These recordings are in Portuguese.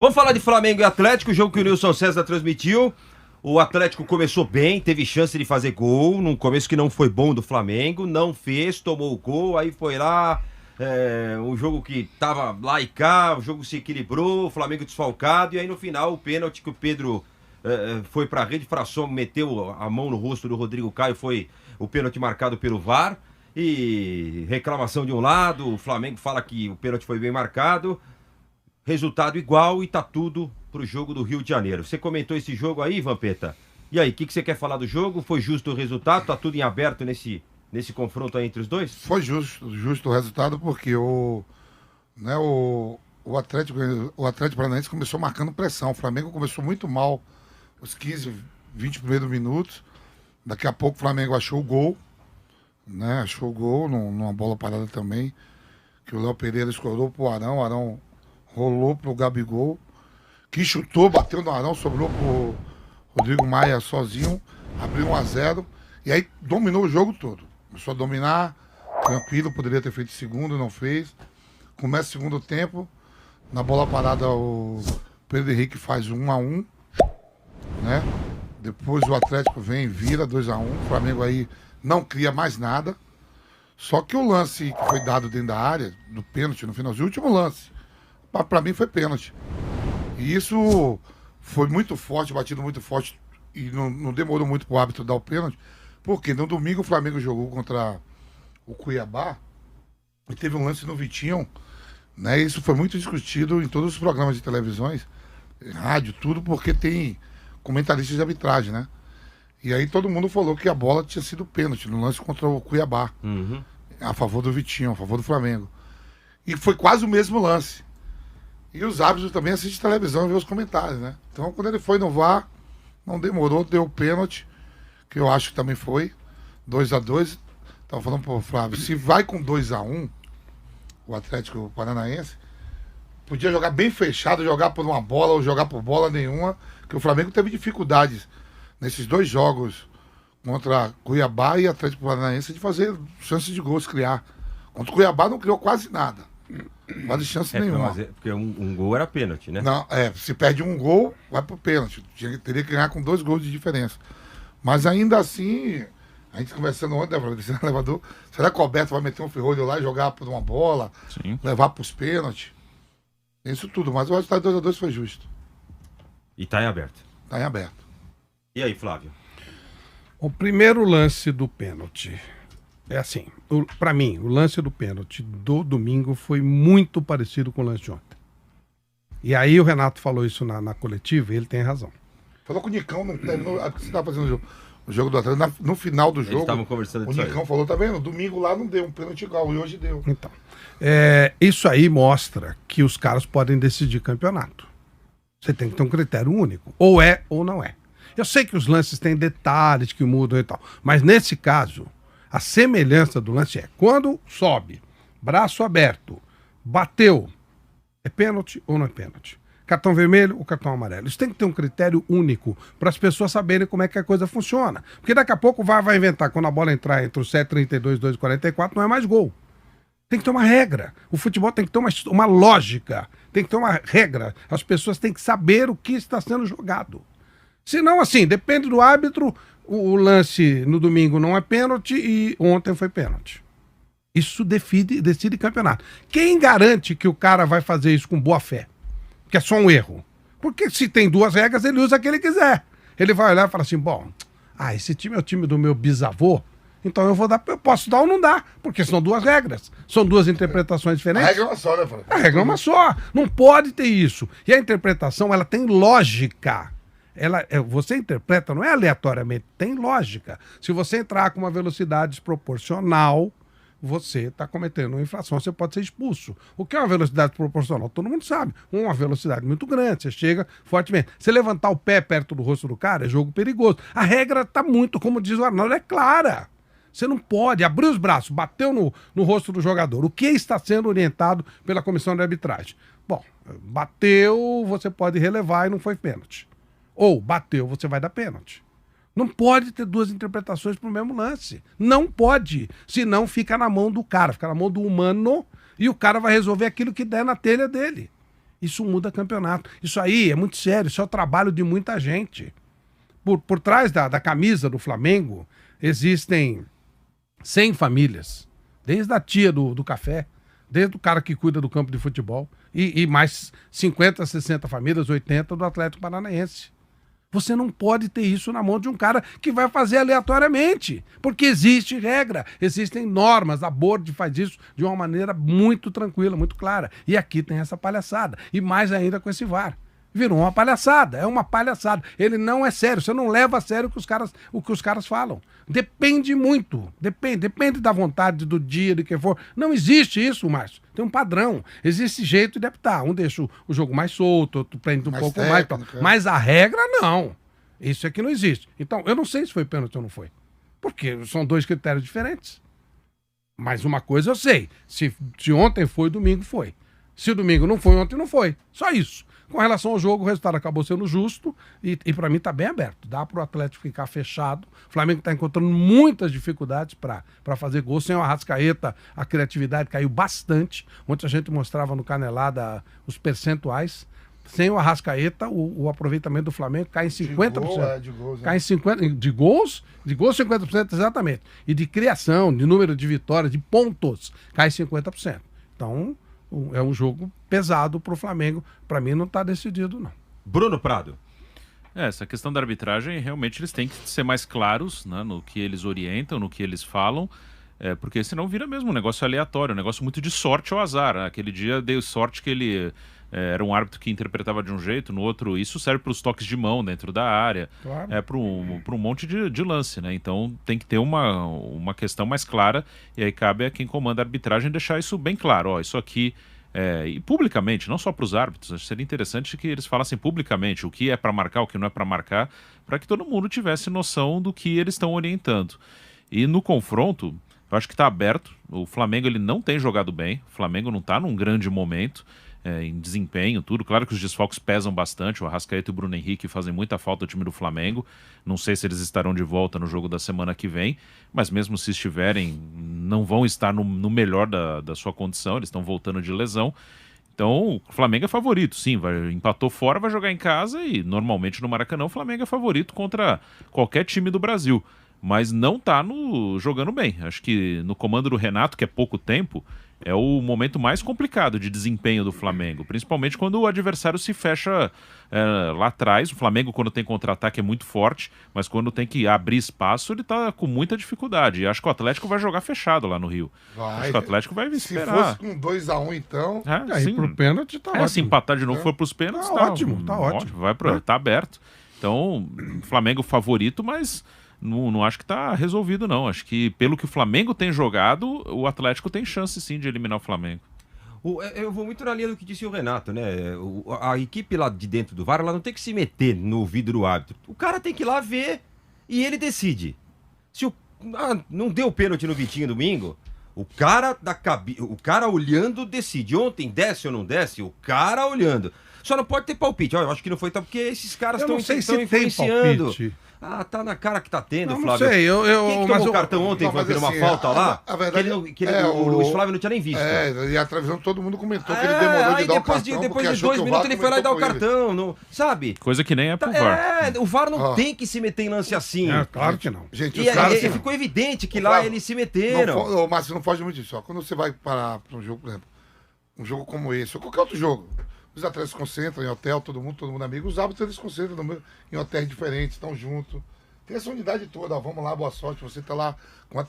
Vamos falar de Flamengo e Atlético, o jogo que o Nilson César transmitiu. O Atlético começou bem, teve chance de fazer gol, num começo que não foi bom do Flamengo, não fez, tomou o gol, aí foi lá, um jogo que tava lá e cá, o jogo se equilibrou, o Flamengo desfalcado, e aí no final o pênalti que o Pedro foi pra rede, Fração meteu a mão no rosto do Rodrigo Caio, foi o pênalti marcado pelo VAR, e reclamação de um lado, o Flamengo fala que o pênalti foi bem marcado, resultado igual e tá tudo pro jogo do Rio de Janeiro. Você comentou esse jogo aí, Vampeta? E aí, o que você quer falar do jogo? Foi justo o resultado? Tá tudo em aberto nesse confronto aí entre os dois? Foi justo o resultado porque o Atlético Paranaense começou marcando pressão. O Flamengo começou muito mal os 15, 20 primeiros minutos. Daqui a pouco o Flamengo achou o gol, né? Achou o gol numa bola parada também, que o Léo Pereira escorou pro Arão, o Arão rolou pro Gabigol, que chutou, bateu no Arão, sobrou pro Rodrigo Maia sozinho, abriu 1-0, e aí dominou o jogo todo. Começou a dominar, tranquilo, poderia ter feito segundo, não fez. Começa o segundo tempo, na bola parada o Pedro Henrique faz 1-1, né? Depois o Atlético vem, vira 2-1, o Flamengo aí não cria mais nada. Só que o lance que foi dado dentro da área, do pênalti no finalzinho, o último lance, pra mim foi pênalti. E isso foi muito forte, batido muito forte, e não demorou muito pro árbitro dar o pênalti, porque no domingo o Flamengo jogou contra o Cuiabá e teve um lance no Vitinho, né? Isso foi muito discutido em todos os programas de televisões, rádio, tudo, porque tem comentaristas de arbitragem, né? E aí todo mundo falou que a bola tinha sido pênalti no lance contra o Cuiabá, a favor do Vitinho, a favor do Flamengo. E foi quase o mesmo lance. E os árbitros também assistem televisão e vê os comentários, né? Então, quando ele foi no VAR, não demorou, deu o pênalti, que eu acho que também foi, 2-2. Tava falando pro Flávio, se vai com 2-1, o Atlético Paranaense, podia jogar bem fechado, jogar por uma bola ou jogar por bola nenhuma, que o Flamengo teve dificuldades nesses dois jogos contra Cuiabá e Atlético Paranaense de fazer chances de gols, criar. Contra o Cuiabá não criou quase nada. Quase chance nenhuma. Porque um gol era pênalti, né? Não, se perde um gol, vai pro pênalti. Teria que ganhar com 2 gols de diferença. Mas ainda assim, a gente conversando ontem, descendo no elevador, será que o Alberto vai meter um ferrolho lá e jogar por uma bola, levar pros pênaltis? Isso tudo, mas o resultado 2-2 foi justo. E tá em aberto. Tá em aberto. E aí, Flávio? O primeiro lance do pênalti é assim, pra mim, o lance do pênalti do domingo foi muito parecido com o lance de ontem. E aí o Renato falou isso na coletiva e ele tem razão. Falou com o Nicão, não terminou, você tava fazendo o jogo do Atlético, no final do jogo, estavam conversando o Nicão falou, tá vendo, domingo lá não deu um pênalti igual, e hoje deu. Então, isso aí mostra que os caras podem decidir campeonato. Você tem que ter um critério único, ou é ou não é. Eu sei que os lances têm detalhes que mudam e tal, mas nesse caso, a semelhança do lance é quando sobe, braço aberto, bateu, é pênalti ou não é pênalti? Cartão vermelho ou cartão amarelo? Isso tem que ter um critério único para as pessoas saberem como é que a coisa funciona. Porque daqui a pouco o VAR vai inventar, quando a bola entrar entre o 7,32 e 2,44, não é mais gol. Tem que ter uma regra. O futebol tem que ter uma lógica, tem que ter uma regra. As pessoas têm que saber o que está sendo jogado. Senão, assim, depende do árbitro, o lance no domingo não é pênalti e ontem foi pênalti. Isso decide campeonato. Quem garante que o cara vai fazer isso com boa fé? Que é só um erro. Porque se tem 2 regras, ele usa a que ele quiser. Ele vai olhar e falar assim, bom, esse time é o time do meu bisavô, então eu posso dar ou não dar, porque são 2 regras. São 2 interpretações diferentes. A regra é uma só, né, Flávio? A regra é uma só. Não pode ter isso. E a interpretação, ela tem lógica. Você interpreta, não é aleatoriamente, tem lógica. Se você entrar com uma velocidade desproporcional, você está cometendo uma infração, você pode ser expulso. O que é uma velocidade desproporcional? Todo mundo sabe. Uma velocidade muito grande, você chega fortemente. Você levantar o pé perto do rosto do cara é jogo perigoso. A regra está muito, como diz o Arnaldo, é clara. Você não pode abrir os braços, bateu no rosto do jogador. O que está sendo orientado pela comissão de arbitragem? Bom, bateu, você pode relevar e não foi pênalti. Ou bateu, você vai dar pênalti. Não pode ter 2 interpretações pro mesmo lance. Não pode. Senão fica na mão do cara, fica na mão do humano e o cara vai resolver aquilo que der na telha dele. Isso muda campeonato. Isso aí é muito sério, isso é o trabalho de muita gente. Por trás da camisa do Flamengo, existem 100 famílias. Desde a tia do café, desde o cara que cuida do campo de futebol, e mais 50, 60 famílias, 80 do Atlético Paranaense. Você não pode ter isso na mão de um cara que vai fazer aleatoriamente, porque existe regra, existem normas, a Board faz isso de uma maneira muito tranquila, muito clara. E aqui tem essa palhaçada, e mais ainda com esse VAR. Virou uma palhaçada, é uma palhaçada. Ele não é sério, você não leva a sério o que os caras falam. Depende muito, depende da vontade, do dia, de quem for. Não existe isso, Márcio. Tem um padrão, existe jeito de apitar. Um deixa o jogo mais solto, outro prende um pouco mais. Mas a regra, não. Isso aqui não existe. Então, eu não sei se foi pênalti ou não foi. Porque são dois critérios diferentes. Mas uma coisa eu sei, se ontem foi, domingo foi. Se domingo não foi, ontem não foi. Só isso. Com relação ao jogo, o resultado acabou sendo justo e para mim está bem aberto. Dá para o Atlético ficar fechado. O Flamengo está encontrando muitas dificuldades para fazer gol. Sem o Arrascaeta, a criatividade caiu bastante. Ontem a gente mostrava no Canelada os percentuais. Sem o Arrascaeta, o aproveitamento do Flamengo cai em 50%. De gols, cai em 50%. De gols, 50% exatamente. E de criação, de número de vitórias, de pontos, cai em 50%. Então, é um jogo pesado para o Flamengo. Para mim não está decidido, não. Bruno Prado. Essa questão da arbitragem, realmente eles têm que ser mais claros, né, no que eles orientam, no que eles falam, porque senão vira mesmo um negócio aleatório, um negócio muito de sorte ou azar. Aquele dia deu sorte que ele era um árbitro que interpretava de um jeito, no outro. Isso serve para os toques de mão dentro da área, Claro. para um monte de lance, né? Então tem que ter uma questão mais clara, e aí cabe a quem comanda a arbitragem deixar isso bem claro. Ó, isso aqui, e publicamente, não só para os árbitros, acho que seria interessante que eles falassem publicamente o que é para marcar, o que não é para marcar, para que todo mundo tivesse noção do que eles estão orientando. E no confronto, eu acho que está aberto. O Flamengo ele não tem jogado bem, o Flamengo não está num grande momento, em desempenho, tudo. Claro que os desfalques pesam bastante, o Arrascaeta e o Bruno Henrique fazem muita falta ao time do Flamengo. Não sei se eles estarão de volta no jogo da semana que vem, mas mesmo se estiverem, não vão estar no melhor da sua condição, eles estão voltando de lesão. Então, o Flamengo é favorito, sim, empatou fora, vai jogar em casa e normalmente no Maracanã o Flamengo é favorito contra qualquer time do Brasil, mas não está jogando bem. Acho que no comando do Renato, que é pouco tempo, é o momento mais complicado de desempenho do Flamengo, principalmente quando o adversário se fecha lá atrás. O Flamengo, quando tem contra-ataque, é muito forte, mas quando tem que abrir espaço, ele tá com muita dificuldade. E acho que o Atlético vai jogar fechado lá no Rio. Acho que o Atlético vai esperar. Se fosse com 2-1, então... Aí pro pênalti tá ótimo. Se empatar de novo for pros pênaltis, Tá ótimo. Tá aberto. Então, Flamengo favorito, mas... Não acho que tá resolvido, não. Acho que, pelo que o Flamengo tem jogado, o Atlético tem chance, sim, de eliminar o Flamengo. Eu vou muito na linha do que disse o Renato, né? A equipe lá de dentro do VAR, ela não tem que se meter no ouvido do árbitro. O cara tem que ir lá ver e ele decide. Se não deu pênalti no Vitinho domingo, o cara olhando decide. Ontem desce ou não desce, o cara olhando. Só não pode ter palpite. Eu acho que não foi, porque esses caras estão influenciando. Palpite. Tá na cara que tá tendo, não, Flávio. Não sei, Quem tomou o cartão ontem foi vir uma falta lá? A verdade, o Luiz Flávio não tinha nem visto. E a televisão todo mundo comentou que ele demorou de dar o cartão. Depois de 2 minutos ele foi lá e dar o cartão, não, sabe? Coisa que nem é pro VAR. O VAR não tem que se meter em lance assim. Claro que não. Gente, ficou evidente que lá eles se meteram. Márcio, não foge muito disso. Quando você vai para um jogo, por exemplo, um jogo como esse, ou qualquer outro jogo, os atletas se concentram em hotel, todo mundo amigo, os árbitros eles se concentram em hotéis diferentes, estão juntos. Tem essa unidade toda, vamos lá, boa sorte, você tá lá com a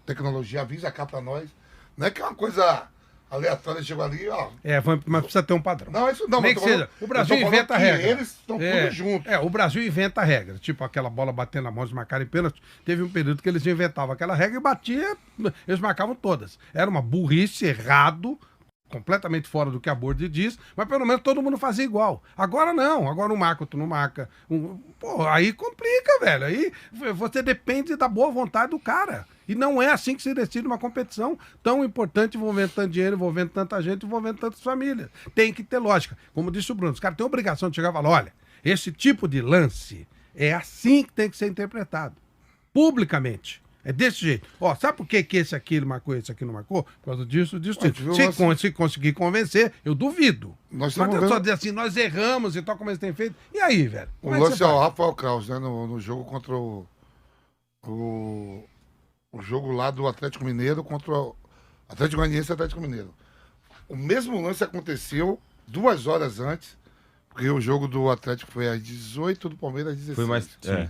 tecnologia, avisa cá pra nós. Não é que é uma coisa aleatória, chegou ali, ó. Mas precisa ter um padrão. Não, isso não, nem que seja. O Brasil inventa a regra. Eles estão todos juntos. O Brasil inventa a regra. Tipo aquela bola batendo na mão, eles marcaram em pênalti. Teve um período que eles inventavam aquela regra e batia, eles marcavam todas. Era uma burrice, errado, completamente fora do que a Board diz, mas pelo menos todo mundo fazia igual. Agora não, agora um marca, outro não marca. Aí complica, velho. Aí você depende da boa vontade do cara. E não é assim que se decide uma competição tão importante, envolvendo tanto dinheiro, envolvendo tanta gente, envolvendo tantas famílias. Tem que ter lógica. Como disse o Bruno, os caras têm a obrigação de chegar e falar, olha, esse tipo de lance é assim que tem que ser interpretado. Publicamente. É desse jeito. Ó, sabe por que esse aqui ele marcou, esse aqui não marcou? Por causa disso, disso. Mas, viu, Se conseguir convencer, eu duvido. Nós Não estamos adianta só vendo... dizer assim, nós erramos e tal, como eles têm feito. E aí, velho? O Como é que lance você é o faz? Rafael Kraus, né? No jogo contra o jogo lá do Atlético Mineiro contra o Atlético Goianiense e Atlético Mineiro. O mesmo lance aconteceu 2 horas antes, porque o jogo do Atlético foi às 18, do Palmeiras às 16. Foi mais. É.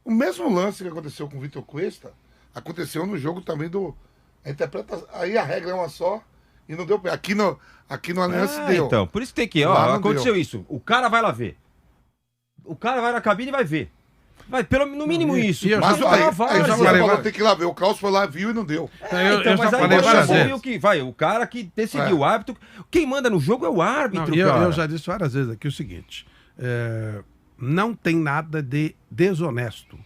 O mesmo lance que aconteceu com o Vitor Cuesta aconteceu no jogo também do. Aí a regra é uma só e não deu pé. Aqui no Aliança deu. Então, por isso que tem que, ó, Lá não aconteceu deu. isso. O cara vai lá ver. O cara vai na cabine e vai ver. Vai, no mínimo e- isso. e eu Mas já aí, falei, aí eu já você falei, falou, vai. tem que ir lá ver. O Kraus foi lá, viu e não deu. Eu Então, já mas aí falei você várias chamou vezes. o que vai, o cara que decidiu É. o árbitro. Quem manda no jogo é o árbitro, Não, e cara. eu já disse várias vezes aqui o seguinte: não tem nada de desonesto.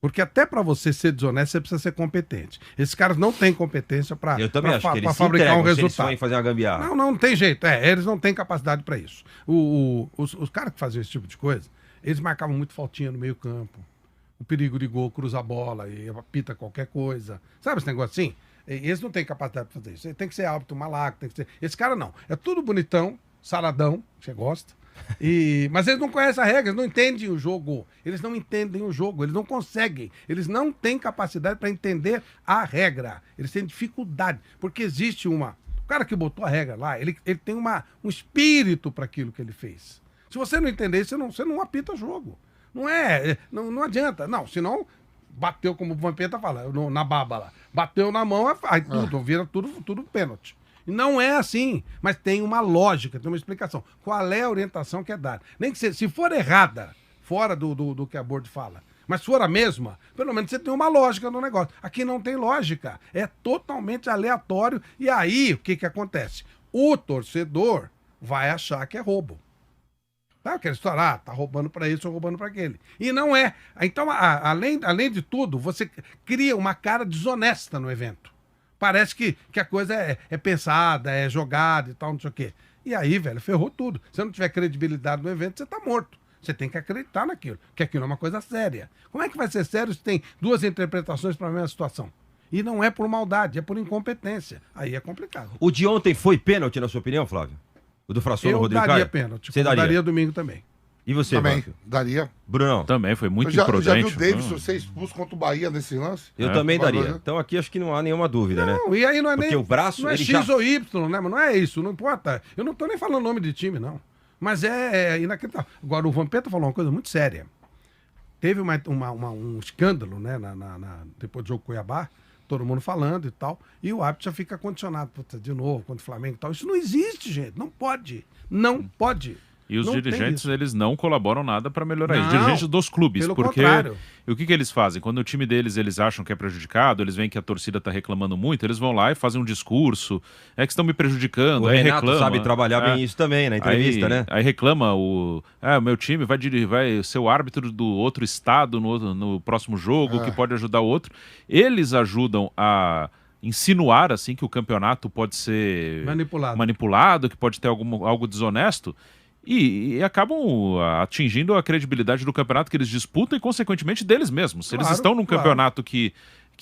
Porque até para você ser desonesto, você precisa ser competente. Esses caras não têm competência para Eu também acho que eles se fabricar um entregam se eles resultado. forem fazer uma gambiarra. Não tem jeito. Eles não têm capacidade para isso. Os caras que faziam esse tipo de coisa, eles marcavam muito faltinha no meio campo. O perigo de gol, cruza a bola e apita qualquer coisa. Sabe esse negócio assim? Eles não têm capacidade para fazer isso. Tem que ser árbitro malaco, tem que ser... Esse cara não. É tudo bonitão, saradão, você gosta. Mas eles não conhecem a regra, eles não entendem o jogo. Eles não entendem o jogo, eles não conseguem. Eles não têm capacidade para entender a regra. Eles têm dificuldade. Porque existe uma... O cara que botou a regra lá, ele tem um espírito para aquilo que ele fez. Se você não entender isso, você não apita jogo. Não adianta. Não, senão bateu, como o Vampeta fala, na baba lá. Bateu na mão, aí vira tudo pênalti. E não é assim, mas tem uma lógica, tem uma explicação. Qual é a orientação que é dada? Nem que se for errada, fora do que a Board fala, mas se for a mesma, pelo menos você tem uma lógica no negócio. Aqui não tem lógica, é totalmente aleatório. E aí, o que acontece? O torcedor vai achar que é roubo. Tá, aquela história, tá roubando para isso ou roubando para aquele. E não é. Então, além de tudo, você cria uma cara desonesta no evento. Parece que a coisa é pensada, é jogada e tal, não sei o quê. E aí, velho, ferrou tudo. Se você não tiver credibilidade no evento, você tá morto. Você tem que acreditar naquilo, que aquilo é uma coisa séria. Como é que vai ser sério se tem 2 interpretações para a mesma situação? E não é por maldade, é por incompetência. Aí é complicado. O de ontem foi pênalti, na sua opinião, Flávio? O do Frassolo, Eu Rodrigo daria Caio? pênalti. Você daria? Daria domingo também. E você, Também, Flávio? daria. Brunão? Também foi muito Eu já vi imprudente. o Davidson ser expulso contra o Bahia nesse lance. Eu É, também daria. valor, né? Então aqui acho que não há nenhuma dúvida, né? Não, e aí não é Porque nem... o braço, não é ele X já- ou Y, né? Mas não é isso, não importa. Eu não tô nem falando nome de time, não. Mas é inacreditável. Agora, o Vampeta falou uma coisa muito séria. Teve um escândalo, né? Depois do jogo Cuiabá, todo mundo falando e tal, e o árbitro já fica condicionado, puta, de novo, contra o Flamengo e tal. Isso não existe, gente. Não pode. Não pode. E os Não tem dirigentes, isso. eles não colaboram nada para melhorar isso. Não, Dirigentes dos clubes, pelo porque contrário. e o que eles fazem? Quando o time deles, eles acham que é prejudicado, eles veem que a torcida está reclamando muito, eles vão lá e fazem um discurso, é que estão me prejudicando, O aí Renato reclama. sabe trabalhar É. bem isso também, na entrevista, aí, né? Aí reclama o meu time vai ser o árbitro do outro estado no próximo jogo, que pode ajudar o outro. Eles ajudam a insinuar assim que o campeonato pode ser manipulado, que pode ter algo desonesto. E acabam atingindo a credibilidade do campeonato que eles disputam e, consequentemente, deles mesmos. Se eles Claro, estão num claro. campeonato que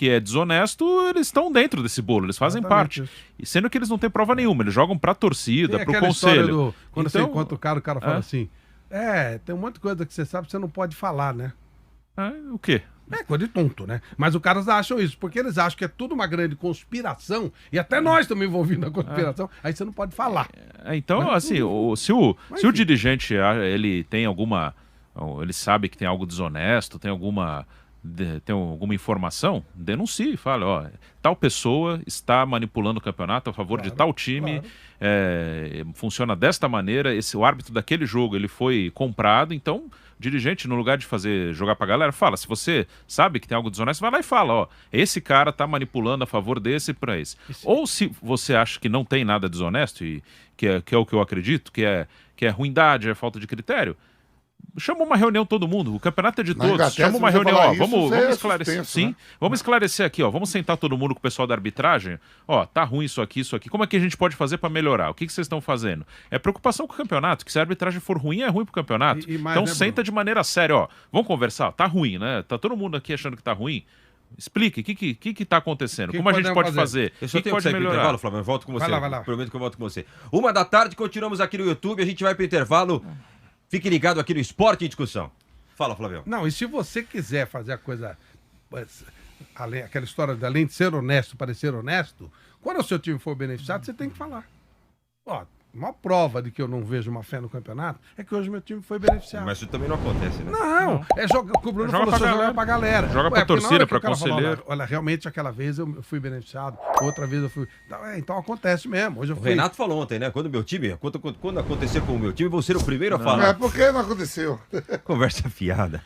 é desonesto, eles estão dentro desse bolo, eles fazem Exatamente parte. isso. E sendo que eles não têm prova nenhuma, eles jogam pra torcida, Tem pro aquela história conselho. quando você Então, encontra o cara fala assim, tem um monte de coisa que você sabe que você não pode falar, né? o quê? É coisa de tonto, né? Mas os caras acham isso, porque eles acham que é tudo uma grande conspiração, e até nós estamos envolvidos na conspiração, aí você não pode falar. Então, Mas assim, se Mas, o enfim. dirigente ele tem alguma. Ele sabe que tem algo desonesto, tem alguma informação, denuncie, fale, ó, tal pessoa está manipulando o campeonato a favor de tal time, funciona desta maneira, o árbitro daquele jogo ele foi comprado, então o dirigente, no lugar de jogar pra galera, fala, se você sabe que tem algo desonesto, vai lá e fala, ó, esse cara tá manipulando a favor desse e pra esse. Ou se você acha que não tem nada desonesto, e que é o que eu acredito, que é ruindade, é falta de critério, chama uma reunião todo mundo, o campeonato é de Na todos, Inglaterra, chama se uma você reunião, falar ó, isso, vamos você é esclarecer, suspenso, sim, né? vamos esclarecer aqui, ó, vamos sentar todo mundo com o pessoal da arbitragem, ó, tá ruim isso aqui, como é que a gente pode fazer pra melhorar? O que vocês estão fazendo? É preocupação com o campeonato, que se a arbitragem for ruim, é ruim pro campeonato. E mais, Então né, senta Bruno? de maneira séria, ó, vamos conversar, tá ruim, né? Tá todo mundo aqui achando que tá ruim. Explique, o que tá acontecendo? Que Como a gente podemos pode fazer? Eu O só que tenho que pode sair pro melhorar? intervalo, Flávio. Eu volto com você. Vai lá. Prometo que eu volto com você. 13h, continuamos aqui no YouTube. A gente vai pro intervalo. Fique ligado aqui no Esporte em Discussão. Fala, Flávio. Não, e se você quiser fazer a coisa, aquela história de além de ser honesto, parecer honesto, quando o seu time for beneficiado, você tem que falar. Ó, uma prova de que eu não vejo uma fé no campeonato é que hoje meu time foi beneficiado. Mas isso também não acontece, né? Não, o Bruno Joga falou, pra só galera. jogar pra galera. Joga pra porque na torcida, hora que pra o cara falar, conselheiro. olha, realmente aquela vez eu fui beneficiado, outra vez eu fui... Então acontece mesmo. Hoje eu O fui... Renato falou ontem, né? Quando acontecer com o meu time, vou ser o primeiro a É, falar. por que não aconteceu? Conversa fiada.